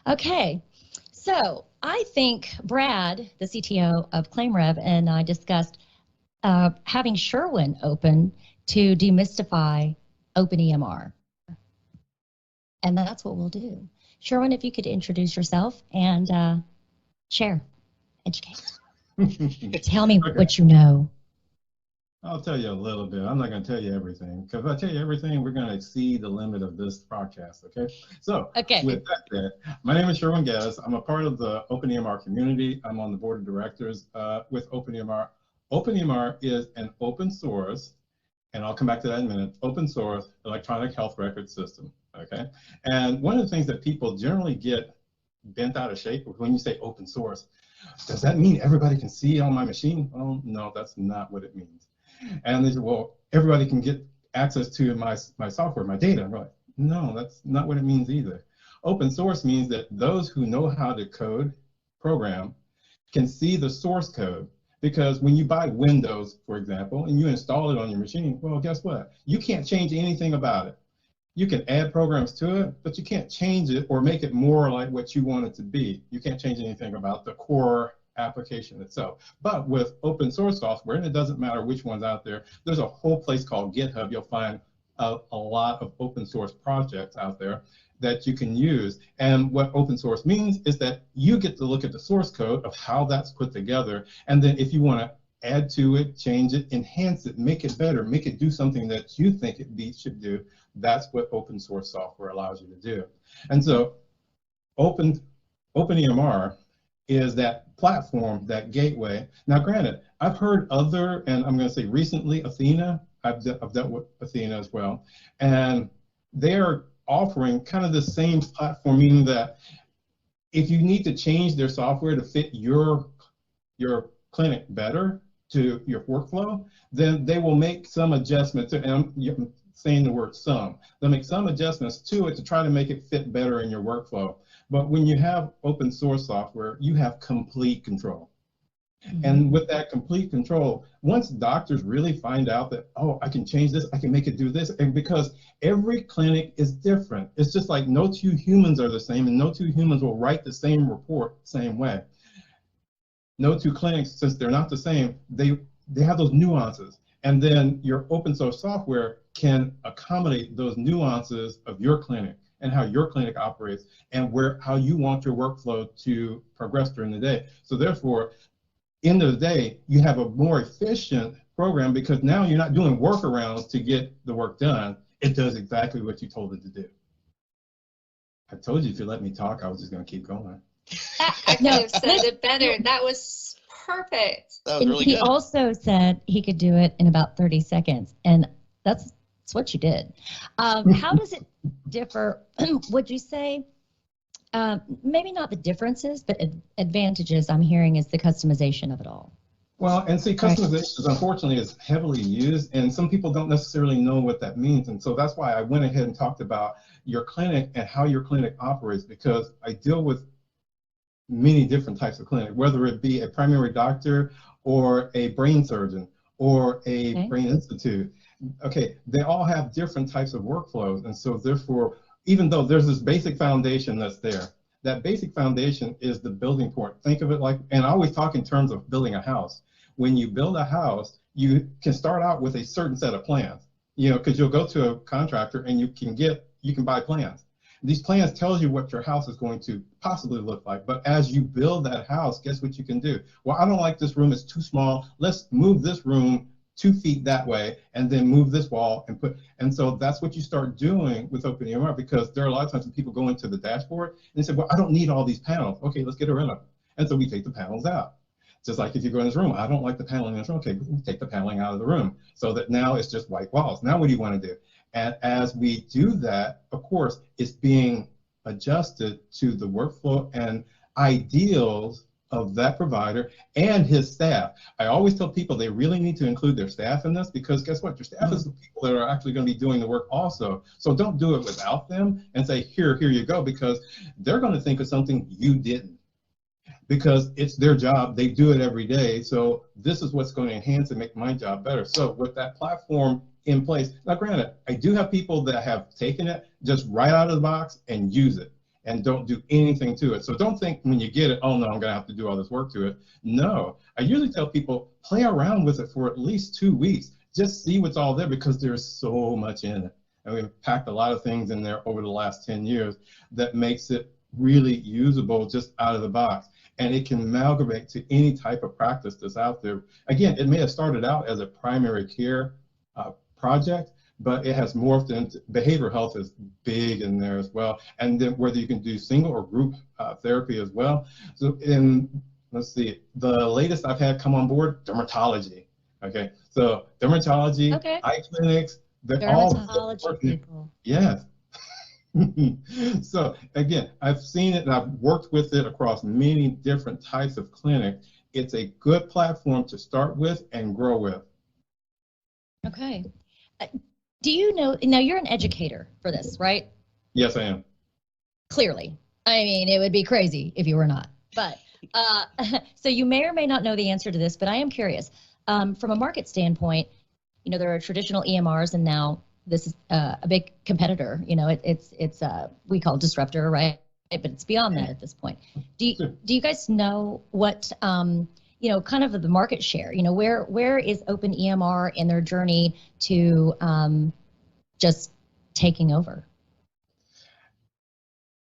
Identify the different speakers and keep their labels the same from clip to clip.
Speaker 1: Okay, so I think Brad, the CTO of ClaimRev, and I discussed having Sherwin open to demystify OpenEMR. And that's what we'll do. Sherwin, if you could introduce yourself and share, educate. Tell me what you know.
Speaker 2: I'll tell you a little bit. I'm not going to tell you everything, because if I tell you everything, we're going to exceed the limit of this podcast, okay? So with that said, my name is Sherwin Gaddis. I'm a part of the OpenEMR community. I'm on the board of directors with OpenEMR. OpenEMR is an open source, and I'll come back to that in a minute, open source electronic health record system, okay? And one of the things that people generally get bent out of shape when you say open source, does that mean everybody can see on my machine? Oh, no, that's not what it means. And they say, well, everybody can get access to my software, my data. I'm like, no, that's not what it means either. Open source means that those who know how to code, program, can see the source code. Because when you buy Windows, for example, and you install it on your machine, well, guess what? You can't change anything about it. You can add programs to it, but you can't change it or make it more like what you want it to be. You can't change anything about the core application itself. But with open source software, and it doesn't matter which one's out there, there's a whole place called GitHub. You'll find a lot of open source projects out there that you can use. And what open source means is that you get to look at the source code of how that's put together. And then if you want to add to it, change it, enhance it, make it better, make it do something that you think it should do, that's what open source software allows you to do. And so OpenEMR is that platform, that gateway. Now, granted, I've heard other, and I'm going to say recently, Athena, I've dealt with Athena as well, and they're offering kind of the same platform, meaning that if you need to change their software to fit your clinic better to your workflow, then they will make some adjustments, and I'm saying the word some. They'll make some adjustments to it to try to make it fit better in your workflow. But when you have open source software, you have complete control. Mm-hmm. And with that complete control, once doctors really find out that, oh, I can change this, I can make it do this, and because every clinic is different. It's just like no two humans are the same, and no two humans will write the same report the same way. No two clinics, since they're not the same, they have those nuances. And then your open source software can accommodate those nuances of your clinic and how your clinic operates and how you want your workflow to progress during the day. So therefore, end of the day, you have a more efficient program because now you're not doing workarounds to get the work done. It does exactly what you told it to do. I told you if you let me talk, I was just going to keep going.
Speaker 3: I could have said it better. That was perfect.
Speaker 4: That was really good.
Speaker 1: He also said he could do it in about 30 seconds, and that's what you did. How does it differ? Would you say, maybe not the differences, but advantages I'm hearing is the customization of it all?
Speaker 2: Well, and see, customization, unfortunately, is heavily used, and some people don't necessarily know what that means. And so that's why I went ahead and talked about your clinic and how your clinic operates, because I deal with many different types of clinic, whether it be a primary doctor or a brain surgeon or a brain institute. Okay, they all have different types of workflows. And so therefore, even though there's this basic foundation that's there, that basic foundation is the building point. Think of it like, and I always talk in terms of building a house. When you build a house, you can start out with a certain set of plans, you know, because you'll go to a contractor and you can buy plans. These plans tells you what your house is going to possibly look like. But as you build that house, guess what you can do? Well, I don't like this room, it's too small. Let's move this room 2 feet that way and then move this wall and so that's what you start doing with OpenEMR, because there are a lot of times when people go into the dashboard and they say, well, I don't need all these panels. Okay, let's get rid of them. And so we take the panels out. Just like if you go in this room, I don't like the paneling in this room. Okay, we take the paneling out of the room so that now it's just white walls. Now what do you want to do? And as we do that, of course, it's being adjusted to the workflow and ideals of that provider and his staff. I always tell people they really need to include their staff in this, because guess what? Your staff is the people that are actually going to be doing the work also. So don't do it without them and say, here you go, because they're going to think of something you didn't. Because it's their job, they do it every day. So this is what's going to enhance and make my job better. So with that platform in place, now granted, I do have people that have taken it just right out of the box and use it. and don't do anything to it. So don't think when you get it, oh no, I'm gonna have to do all this work to it. No, I usually tell people, play around with it for at least 2 weeks. Just see what's all there, because there's so much in it. And we've packed a lot of things in there over the last 10 years that makes it really usable just out of the box. And it can amalgamate to any type of practice that's out there. Again, it may have started out as a primary care project, but it has morphed into behavioral health is big in there as well. And then whether you can do single or group therapy as well. So let's see, the latest I've had come on board, dermatology. Okay, so dermatology,
Speaker 1: okay.
Speaker 2: eye clinics, they're
Speaker 1: dermatology
Speaker 2: all
Speaker 1: people.
Speaker 2: Yes. So again, I've seen it and I've worked with it across many different types of clinic. It's a good platform to start with and grow with.
Speaker 1: Okay. Do you know, now you're an educator for this, right?
Speaker 2: Yes, I am.
Speaker 1: Clearly. I mean, it would be crazy if you were not. But so you may or may not know the answer to this, but I am curious. From a market standpoint, you know, there are traditional EMRs, and now this is a big competitor. You know, it's we call it disruptor, right? But it's beyond that at this point. Do you guys know what you know, kind of the market share? You know, where is OpenEMR in their journey to just taking over?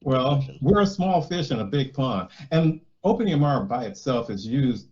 Speaker 2: Well, we're a small fish in a big pond, and OpenEMR by itself is used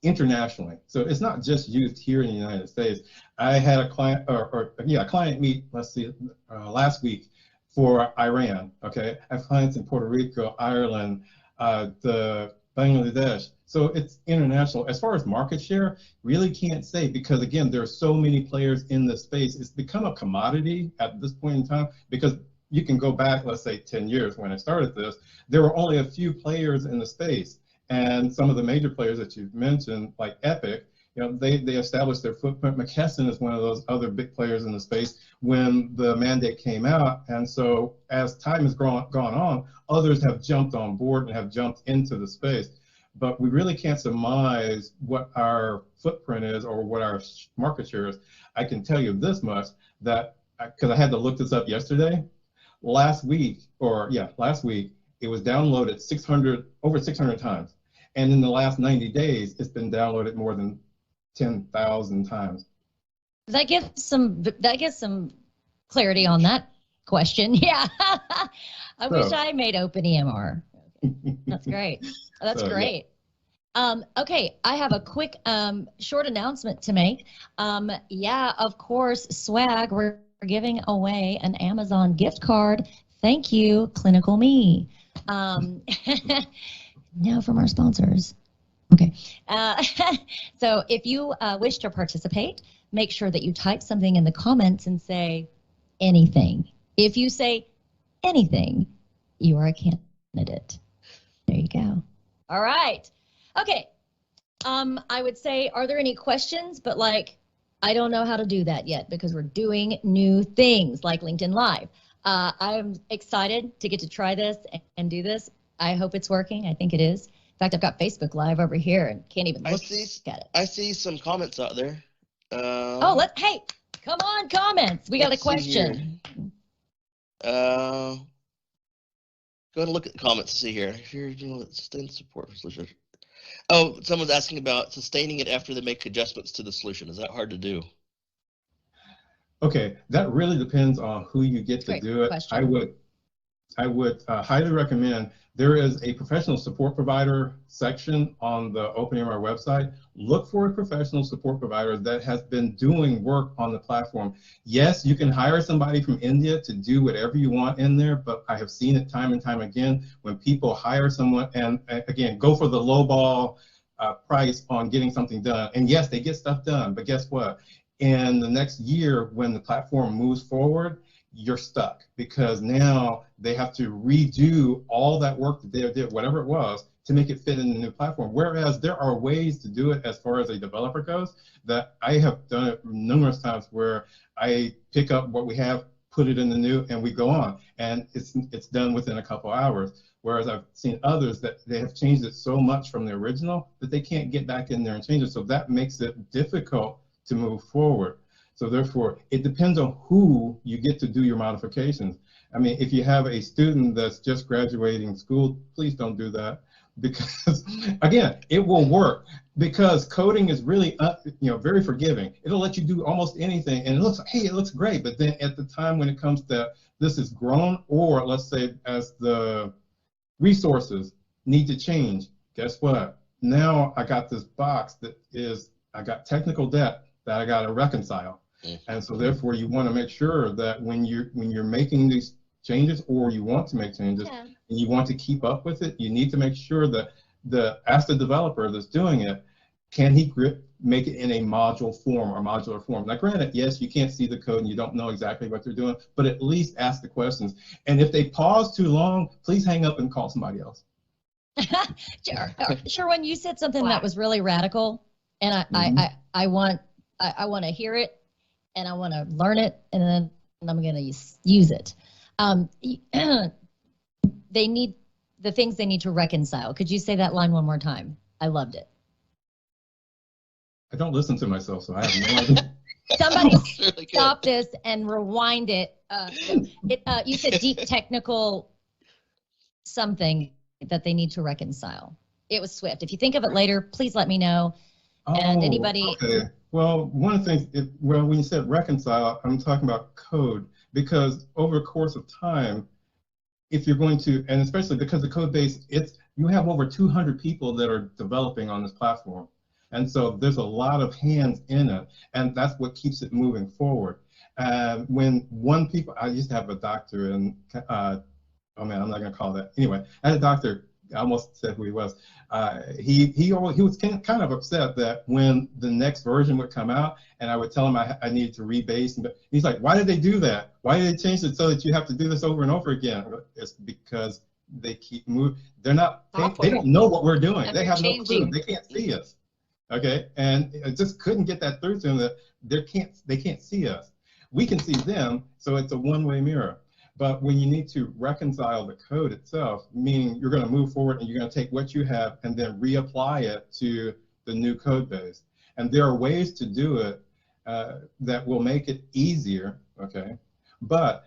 Speaker 2: internationally. So it's not just used here in the United States. I had a client, a client meet, let's see, last week for Iran, okay? I have clients in Puerto Rico, Ireland, the Bangladesh. So it's international. As far as market share, really can't say, because again, there are so many players in the space. It's become a commodity at this point in time, because you can go back, let's say 10 years when I started this, there were only a few players in the space. And some of the major players that you've mentioned, like Epic, you know, they established their footprint. McKesson is one of those other big players in the space when the mandate came out. And so as time has gone on, others have jumped on board and have jumped into the space. But we really can't surmise what our footprint is or what our market share is. I can tell you this much, that because I had to look this up yesterday, last week, it was downloaded over 600 times. And in the last 90 days, it's been downloaded more than 10,000 times.
Speaker 1: That gives some clarity on that question. Yeah. I wish I made OpenEMR. Okay. That's great. That's great. Yeah. Okay, I have a quick short announcement to make. Yeah, of course, swag. We're giving away an Amazon gift card. Thank you, Clinical Me. Now from our sponsors. Okay. So if you wish to participate, make sure that you type something in the comments and say anything. If you say anything, you are a candidate. There you go. All right. Okay. I would say, are there any questions? But like, I don't know how to do that yet because we're doing new things like LinkedIn Live. I'm excited to get to try this and do this. I hope it's working. I think it is. In fact, I've got Facebook Live over here and can't even look at it.
Speaker 4: I see some comments out there.
Speaker 1: Hey, come on, comments. We got a question.
Speaker 4: Go and look at the comments to see here. If you're doing sustain support for solution. Oh, someone's asking about sustaining it after they make adjustments to the solution. Is that hard to do?
Speaker 2: Okay, that really depends on who you get to do it. Question. I would highly recommend, there is a professional support provider section on the OpenEMR website. Look for a professional support provider that has been doing work on the platform. Yes, you can hire somebody from India to do whatever you want in there, but I have seen it time and time again when people hire someone and again, go for the lowball price on getting something done. And yes, they get stuff done, but guess what? In the next year, when the platform moves forward, you're stuck, because now they have to redo all that work that they did, whatever it was, to make it fit in the new platform. Whereas there are ways to do it as far as a developer goes that I have done it numerous times, where I pick up what we have, put it in the new, and we go on, and it's done within a couple hours. Whereas I've seen others that they have changed it so much from the original that they can't get back in there and change it. So that makes it difficult to move forward. So therefore, it depends on who you get to do your modifications. I mean, if you have a student that's just graduating school, please don't do that, because again, it will work, because coding is really very forgiving. It'll let you do almost anything, and it looks great, but then at the time when it comes to this is grown, or let's say as the resources need to change, guess what? Now I got this box I got technical debt that I got to reconcile. And so therefore you want to make sure that when you're making these changes, or you want to make changes, and you want to keep up with it, you need to make sure that ask the developer that's doing it, can he make it in a module form or modular form? Now granted, yes, you can't see the code and you don't know exactly what they're doing, but at least ask the questions. And if they pause too long, please hang up and call somebody else.
Speaker 1: Sherwin, you said something that was really radical, and I want to hear it, and I want to learn it, and then I'm going to use it. They need the things they need to reconcile. Could you say that line one more time? I loved it.
Speaker 2: I don't listen to myself, so I have no idea.
Speaker 1: Somebody really stop this and rewind it. You said deep technical something that they need to reconcile. It was Swift. If you think of it later, please let me know. And anybody. Okay.
Speaker 2: Well, one of the things, when you said reconcile, I'm talking about code, because over the course of time, if you're going to, and especially because the code base, you have over 200 people that are developing on this platform. And so there's a lot of hands in it, and that's what keeps it moving forward. When I used to have a doctor, and oh man, I'm not gonna call that. Anyway, I had a doctor, I almost said who he was. He was kind of upset that when the next version would come out, and I would tell him I needed to rebase, and he's like, why did they do that? Why did they change it so that you have to do this over and over again? It's because they keep moving. They don't know what we're doing. They have no clue. They can't see us. Okay, and I just couldn't get that through to them that they can't see us. We can see them, so it's a one-way mirror. But when you need to reconcile the code itself, meaning you're going to move forward and you're going to take what you have and then reapply it to the new code base. And there are ways to do it that will make it easier, okay? But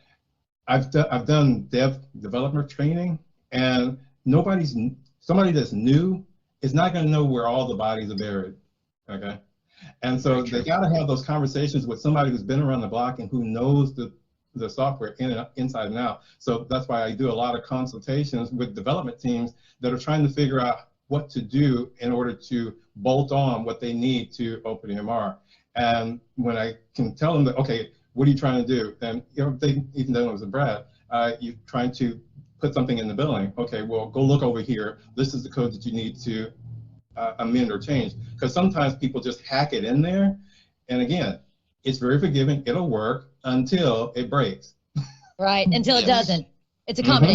Speaker 2: I've done developer training, and somebody that's new is not going to know where all the bodies are buried, okay? And so they got to have those conversations with somebody who's been around the block and who knows the software inside and out. So that's why I do a lot of consultations with development teams that are trying to figure out what to do in order to bolt on what they need to OpenEMR. And when I can tell them that, okay, what are you trying to do? And they even though it was a Brad, you're trying to put something in the billing. Okay, well, go look over here. This is the code that you need to amend or change. Because sometimes people just hack it in there. And again, it's very forgiving. It'll work until it breaks.
Speaker 1: Right, until it doesn't. It's a combination.